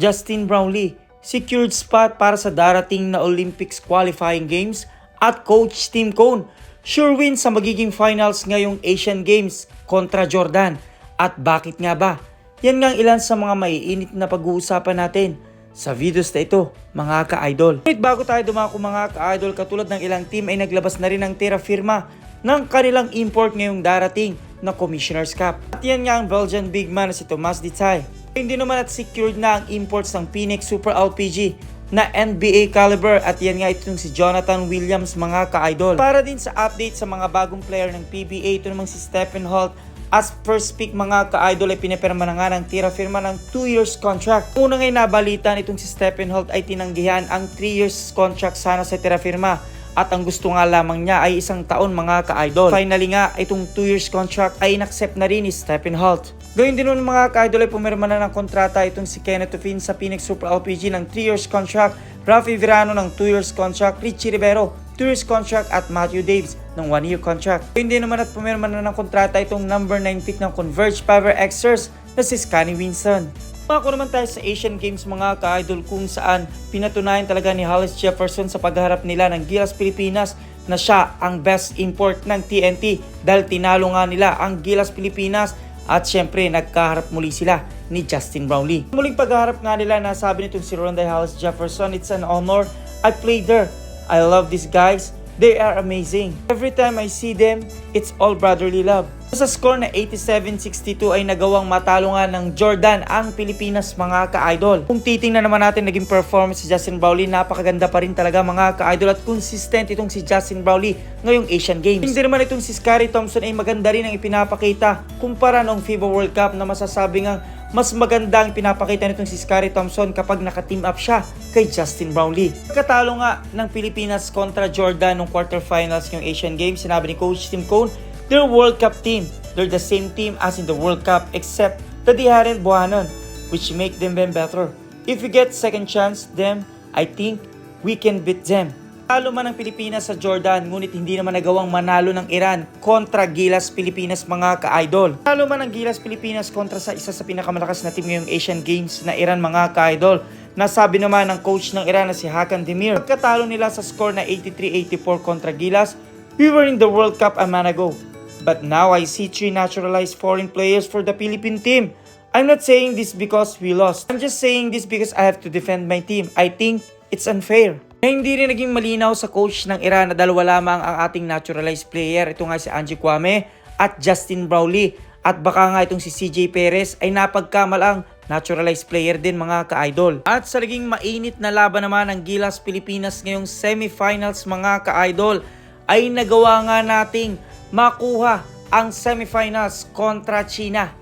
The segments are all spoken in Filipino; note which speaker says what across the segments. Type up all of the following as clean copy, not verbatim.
Speaker 1: Justin Brownlee secured spot para sa darating na Olympics qualifying games at Coach Tim Cone sure win sa magiging finals ngayong Asian Games kontra Jordan. At bakit nga ba? Yan nga ang ilan sa mga maiinit na pag-uusapan natin sa videos na ito, mga ka-idol. Ngunit bago tayo dumako mga ka-idol, katulad ng ilang team ay naglabas na rin ng tira firma ng kanilang import ngayong darating na Commissioner's Cup. At yan nga ang Belgian big man na si Thomas Detay. Hindi naman at secured na ang imports ng Phoenix Super LPG na NBA caliber at yan nga itong si Jonathan Williams mga ka-idol. Para din sa update sa mga bagong player ng PBA, ito namang si Stephen Holt as first pick mga ka-idol ay pinipirma na nga ng tira firma ng 2 years contract. Una nga'y nabalitan itong si Stephen Holt ay tinanggihan ang 3 years contract sana sa tira firma. At ang gusto nga lamang niya ay 1 taon mga ka-idol. Finally nga, itong 2 years contract ay inaccept na rin ni Stephen Holt. Gayun din nun mga ka-idol ay pumirma na ng kontrata itong si Kenneth Tufin sa Phoenix Super LPG ng 3 years contract, Rafi Virano ng 2 years contract, Richie Rivero 2 years contract at Matthew Daves ng 1 year contract. Gayun din naman at pumirma na ng kontrata itong number 9 pick ng Converge Power Xers na si Scottie Winston. Pako naman tayo sa Asian Games mga ka-idol kung saan pinatunayan talaga ni Hollis Jefferson sa pagharap nila ng Gilas Pilipinas na siya ang best import ng TNT dahil tinalo nga nila ang Gilas Pilipinas at syempre nagkaharap muli sila ni Justin Brownlee. Muling pagharap nga nila, nasabi nitong si Ronda Hollis Jefferson, "It's an honor. I played there. I love these guys. They are amazing. Every time I see them, it's all brotherly love." Sa score na 87-62 ay nagawang matalo nga ng Jordan ang Pilipinas mga ka-idol. Kung titingnan naman natin naging performance si Justin Brownlee, napakaganda pa rin talaga mga ka-idol at consistent itong si Justin Brownlee ngayong Asian Games. Hindi naman itong si Scottie Thompson ay maganda rin ang ipinapakita kumpara noong FIBA World Cup na masasabi nga mas maganda ang pinapakita nitong si Scottie Thompson kapag naka-team up siya kay Justin Brownlee. Pagkatalo nga ng Pilipinas kontra Jordan nung quarterfinals ng Asian Games, sinabi ni Coach Tim Cone, they're World Cup team. They're the same team as in the World Cup except that they hadn't buhanon, which make them better. If we get second chance them, I think we can beat them. Talo man ang Pilipinas sa Jordan, ngunit hindi naman nagawang manalo ng Iran kontra Gilas Pilipinas mga ka-idol. Talo man ang Gilas Pilipinas kontra sa isa sa pinakamalakas na team ngayong Asian Games na Iran mga ka-idol. Nasabi naman ng coach ng Iran na si Hakan Demir, pagkatalo nila sa score na 83-84 kontra Gilas, "We were in the World Cup a month ago. But now I see 3 naturalized foreign players for the Philippine team. I'm not saying this because we lost. I'm just saying this because I have to defend my team. I think it's unfair." Hindi rin naging malinaw sa coach ng Iran na dalawa lamang ang ating naturalized player. Ito nga si Angie Kwame at Justin Brownlee. At baka nga itong si CJ Perez ay napagkamalang naturalized player din mga ka-idol. At sa naging mainit na laban naman ng Gilas Pilipinas ngayong semifinals mga ka-idol, ay nagawa nga nating makuha ang semifinals kontra China.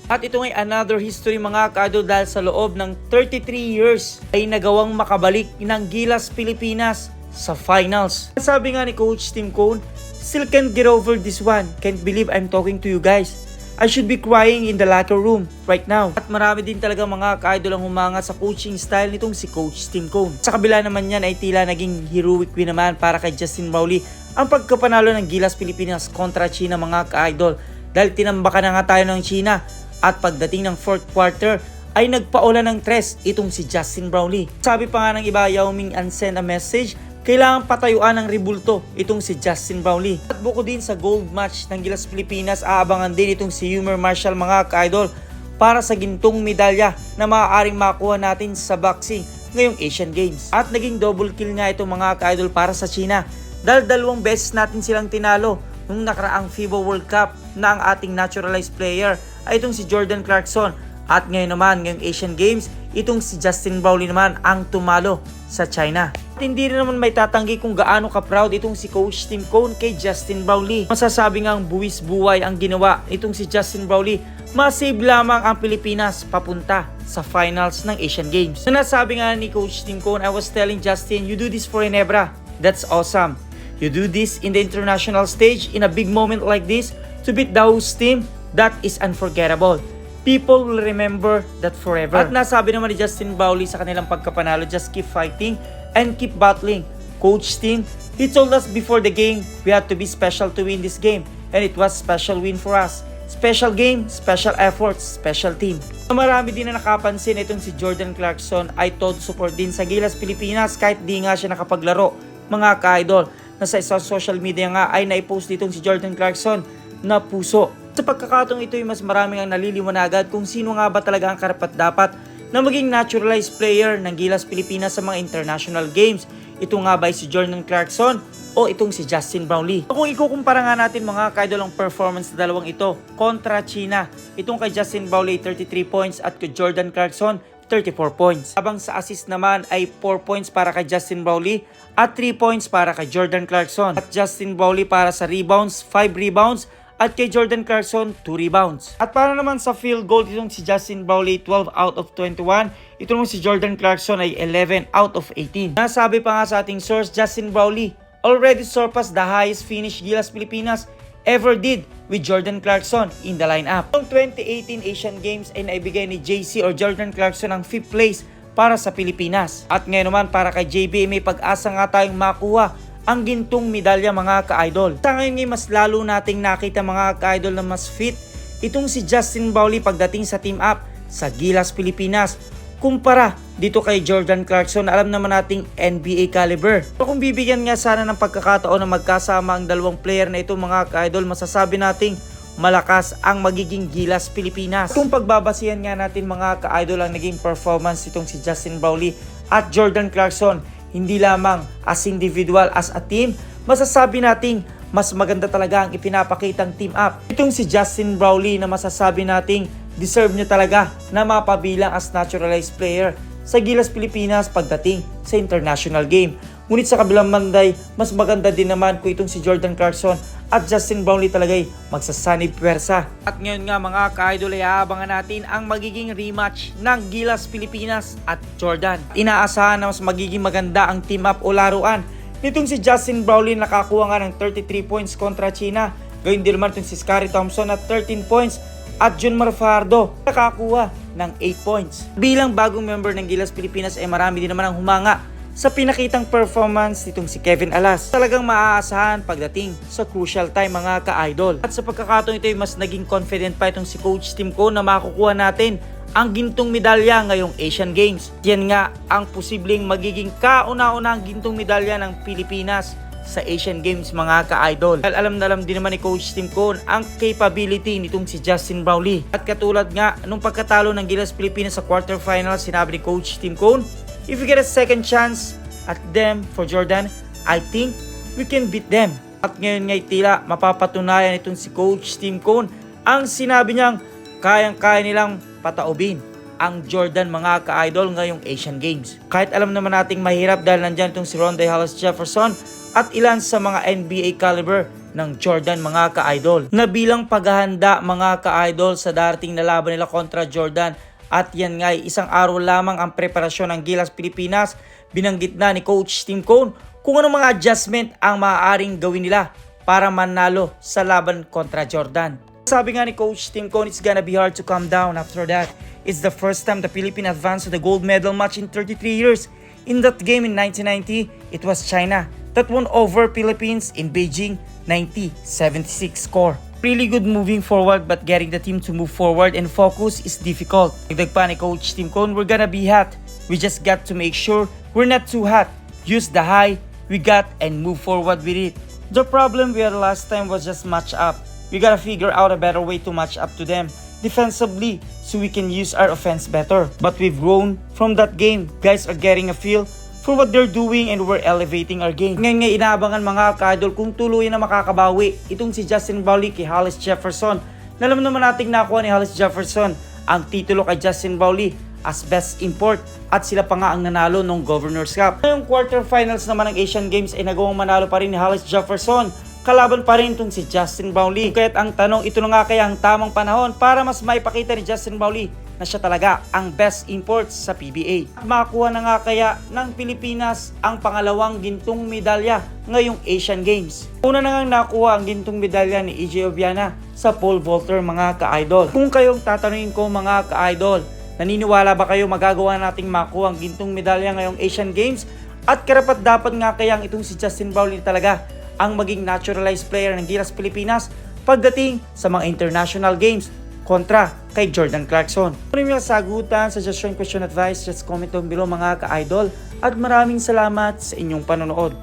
Speaker 1: At ito ngay another history mga ka-idol dahil sa loob ng 33 years ay nagawang makabalik ng Gilas Pilipinas sa finals. Sabi nga ni Coach Tim Cone, "Still can't get over this one. Can't believe I'm talking to you guys. I should be crying in the locker room right now." At marami din talaga mga ka-idol ang humanga sa coaching style nitong si Coach Tim Cone. Sa kabila naman yan ay tila naging heroic win naman para kay Justin Brownlee ang pagkapanalo ng Gilas Pilipinas kontra China mga ka-idol. Dahil tinambakan na nga tayo ng China at pagdating ng 4th quarter ay nagpaula ng 3 itong si Justin Brownlee. Sabi pa nga ng iba, Yao Ming unsend a message, kailangan patayuan ng rebulto itong si Justin Brownlee. At bukod din sa gold match ng Gilas Pilipinas, aabangan din itong si Ymer Marshall mga ka-idol para sa gintong medalya na maaaring makuha natin sa boxing ngayong Asian Games. At naging double kill nga itong mga ka-idol para sa China dahil 2 beses natin silang tinalo nung nakaraang FIBA World Cup na ang ating naturalized player ay itong si Jordan Clarkson. At ngayon naman, ngayong Asian Games, itong si Justin Brownlee naman ang tumalo sa China. At hindi rin naman may tatanggi kung gaano ka-proud itong si Coach Tim Cone kay Justin Brownlee. Masasabi ngang buwis buhay ang ginawa itong si Justin Brownlee. Masave lamang ang Pilipinas papunta sa finals ng Asian Games. Nasabi nga ni Coach Tim Cone, "I was telling Justin, you do this for Ginebra. That's awesome. You do this in the international stage in a big moment like this to beat the host team, that is unforgettable. People will remember that forever." At nasabi naman ni Justin Brownlee sa kanilang pagkapanalo, "Just keep fighting and keep battling. Coach Tim, he told us before the game we had to be special to win this game and it was special win for us. special game, special efforts, special team. Marami din na nakapansin itong si Jordan Clarkson ay todo support din sa Gilas Pilipinas kahit di nga siya nakapaglaro, mga ka-idol. Na sa isang social media nga ay naipost ditong si Jordan Clarkson na puso. Sa pagkakataong ito ay mas maraming ang naliliwanagan kung sino nga ba talaga ang karapat-dapat na maging naturalized player ng Gilas Pilipinas sa mga international games. Ito nga ba ay si Jordan Clarkson o itong si Justin Brownlee? Kung ikukumpara nga natin mga ka-idol ang performance na dalawang ito kontra China, itong kay Justin Brownlee 33 points at kay Jordan Clarkson 34 points. Habang sa assist naman ay 4 points para kay Justin Brownlee at 3 points para kay Jordan Clarkson. At Justin Brownlee para sa rebounds, 5 rebounds at kay Jordan Clarkson 2 rebounds. At para naman sa field goal, itong si Justin Brownlee 12 out of 21. Ito naman si Jordan Clarkson ay 11 out of 18. Nasabi pa nga sa ating source, Justin Brownlee already surpassed the highest finish Gilas Pilipinas ever did with Jordan Clarkson in the lineup. Noong 2018 Asian Games ay naibigay ni JC or Jordan Clarkson ang 5th place para sa Pilipinas. At ngayon naman para kay JB may pag-asa nga tayong makuha ang gintong medalya mga ka-idol. Sa ngayon mas lalo nating nakita mga ka-idol na mas fit itong si Justin Brownlee pagdating sa team up sa Gilas Pilipinas kumpara dito kay Jordan Clarkson na alam naman nating NBA caliber. So kung bibigyan nga sana ng pagkakataon na magkasama ang dalawang player na ito mga ka-idol, masasabi nating malakas ang magiging Gilas Pilipinas. Kung pagbabasihan nga natin mga ka-idol ang naging performance itong si Justin Brownlee at Jordan Clarkson, hindi lamang as individual, as a team, masasabi nating mas maganda talaga ang ipinapakitang team up. Itong si Justin Brownlee na masasabi nating deserve niya talaga na mapabilang as naturalized player sa Gilas Pilipinas pagdating sa international game. Ngunit sa kabilang banday, mas maganda din naman kung itong si Jordan Clarkson at Justin Brownlee talagay magsasanib pwersa. At ngayon nga mga ka-idol ay aabangan natin ang magiging rematch ng Gilas Pilipinas at Jordan. Inaasahan na mas magiging maganda ang team up o laruan nitong si Justin Brownlee nakakuha nga ng 33 points kontra China. Gayun din naman itong si Scottie Thompson at 13 points at Junmar Fajardo nakakuha ng 8 points. Bilang bagong member ng Gilas Pilipinas ay marami din naman ang humanga sa pinakitang performance nitong si Kevin Alas. Talagang maaasahan pagdating sa crucial time mga ka-idol. At sa pagkakataon ito ay mas naging confident pa itong si Coach Tim Cone na makukuha natin ang gintong medalya ngayong Asian Games. Yan nga ang posibleng magiging kauna-unang gintong medalya ng Pilipinas sa Asian Games mga ka-idol. Alam na alam din naman ni Coach Tim Cone ang capability nitong si Justin Brownlee. At katulad nga nung pagkatalo ng Gilas Pilipinas sa quarterfinals, sinabi ni Coach Tim Cone, if we get a second chance at them for Jordan, I think we can beat them. At ngayon nga tila mapapatunayan itong si Coach Tim Cone ang sinabi niyang kayang-kaya nilang pataubin ang Jordan mga ka-idol ngayong Asian Games. Kahit alam naman nating mahirap dahil nandyan itong si Rondae Hollis Jefferson at ilan sa mga NBA caliber ng Jordan mga ka-idol. Na bilang paghahanda mga ka-idol sa darating na laban nila kontra Jordan. At yan nga ay isang araw lamang ang preparasyon ng Gilas Pilipinas. Binanggit na ni Coach Tim Cone kung anong mga adjustment ang maaaring gawin nila para manalo sa laban kontra Jordan. Sabi nga ni Coach Tim Cone, it's gonna be hard to calm down after that. It's the first time the Philippines advanced to the gold medal match in 33 years. In that game in 1990, it was China that won over Philippines in Beijing 90-76 score. Really good moving forward, but getting the team to move forward and focus is difficult. Dagdag pa ni Coach Tim Cone, we're gonna be hot. We just got to make sure we're not too hot. Use the high we got and move forward with it. The problem we had last time was just match up. We gotta figure out a better way to match up to them defensively so we can use our offense better. But we've grown from that game. Guys are getting a feel for what they're doing and we're elevating our game. Ngayon nga inaabangan mga ka-idol kung tuluyan na makakabawi itong si Justin Brownlee kay Hollis Jefferson. Alam naman nating nakuha ni Hollis Jefferson ang titulo kay Justin Brownlee as best import at sila pa nga ang nanalo ng Governor's Cup. Ngayong quarterfinals naman ng Asian Games ay nagawang manalo pa rin ni Hollis Jefferson. Kalaban pa rin itong si Justin Brownlee. Kaya't ang tanong, ito na nga kaya ang tamang panahon para mas maipakita ni Justin Brownlee na siya talaga ang best imports sa PBA. At makakuha na nga kaya ng Pilipinas ang pangalawang gintong medalya ngayong Asian Games. Una na nga nakuha ang gintong medalya ni EJ Obiana sa pole vaulter mga ka-idol. Kung kayong tatanungin ko mga ka-idol, naniniwala ba kayo magagawa nating makuha ang gintong medalya ngayong Asian Games? At karapat dapat nga kayang itong si Justin Brownlee talaga ang maging naturalized player ng Gilas Pilipinas pagdating sa mga international games kontra kay Jordan Clarkson. Kung may sagutan, suggestion, question, advice, just comment down below mga ka-idol at maraming salamat sa inyong panonood.